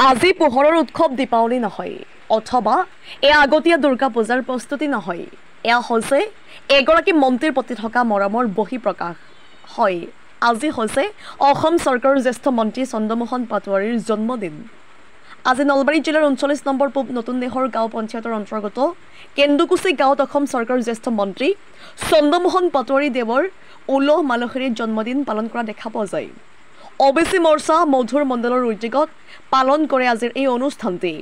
আজি পোহৰৰ উৎসৱ দীপাৱলী নহয় অথবা এয়া আগতীয়া দুৰ্গা পূজাৰ প্ৰস্তুতি নহয়, এয়া হৈছে এগৰাকী মন্ত্ৰীৰ প্ৰতি থকা মৰমৰ বহিঃপ্ৰকাশ। হয়, আজি হৈছে অসম চৰকাৰৰ জ্যেষ্ঠ মন্ত্ৰী চন্দ্ৰমোহন পাটোৱাৰীৰ জন্মদিন। আজি নলবাৰী জিলাৰ 39 নম্বৰ পূব নতুন দেশৰ গাঁও পঞ্চায়তৰ অন্তৰ্গত কেন্দুকুছি গাঁৱত অসম চৰকাৰৰ জ্যেষ্ঠ মন্ত্ৰী চন্দ্ৰমোহন পাটোৱাৰী দেৱৰ উলহ মালহেৰে জন্মদিন পালন কৰা দেখা পোৱা যায়। OBC মৰ্চা মধুৰ মণ্ডলৰ উদ্যোগত পালন কৰে আজিৰ এই অনুষ্ঠানটি।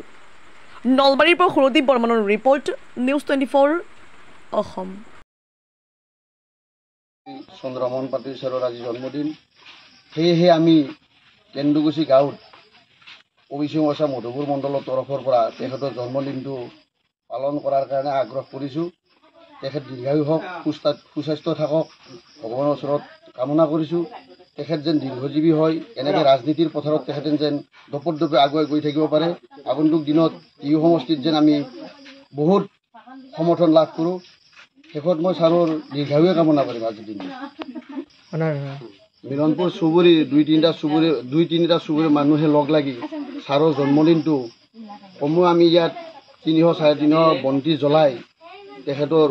নলবাৰীৰ পৰা সুৰদীপ বৰ্মনৰ ৰিপৰ্ট, নিউজ 24 অসম। চন্দ্ৰমোহন পাটোৱাৰী ছাৰৰ আজি জন্মদিন, সেয়েহে আমি কেন্দুকুছি গাঁৱত OBC মৰ্চা মধুপুৰ মণ্ডলৰ তৰফৰ পৰা তেখেতৰ জন্মদিনটো পালন কৰাৰ কাৰণে আগ্ৰহ কৰিছোঁ। তেখেত দীৰ্ঘায়ু হওক, সুস্বাস্থ্য থাকক, ভগৱানৰ ওচৰত কামনা কৰিছোঁ। তেখেত যেন দীৰ্ঘজীৱী হয়, এনেকৈ ৰাজনীতিৰ পথাৰত তেখেতে যেন দপদপে আগুৱাই গৈ থাকিব পাৰে। আগন্তুক দিনত টিহু সমষ্টিত যেন আমি বহুত সমৰ্থন লাভ কৰোঁ। শেষত মই ছাৰৰ দীৰ্ঘায়ুৱে কামনা কৰিম। আজিৰ দিনটো মিলনপুৰ চুবুৰী দুই তিনিটা চুবুৰীৰ মানুহে লগ লাগি ছাৰৰ জন্মদিনটো কমেও আমি ইয়াত 300-350 বন্তি জ্বলাই তেখেতৰ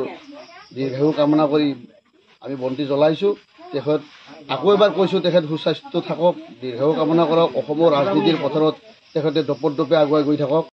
দীৰ্ঘায়ু কামনা কৰি আমি বন্তি জ্বলাইছোঁ। তেখেত আকৌ এবাৰ কৈছোঁ, তেখেত সুস্বাস্থ্য থাকক, দীৰ্ঘায়ু কামনা কৰক, অসমৰ ৰাজনীতিৰ পথাৰত তেখেতে দপদপে আগুৱাই গৈ থাকক।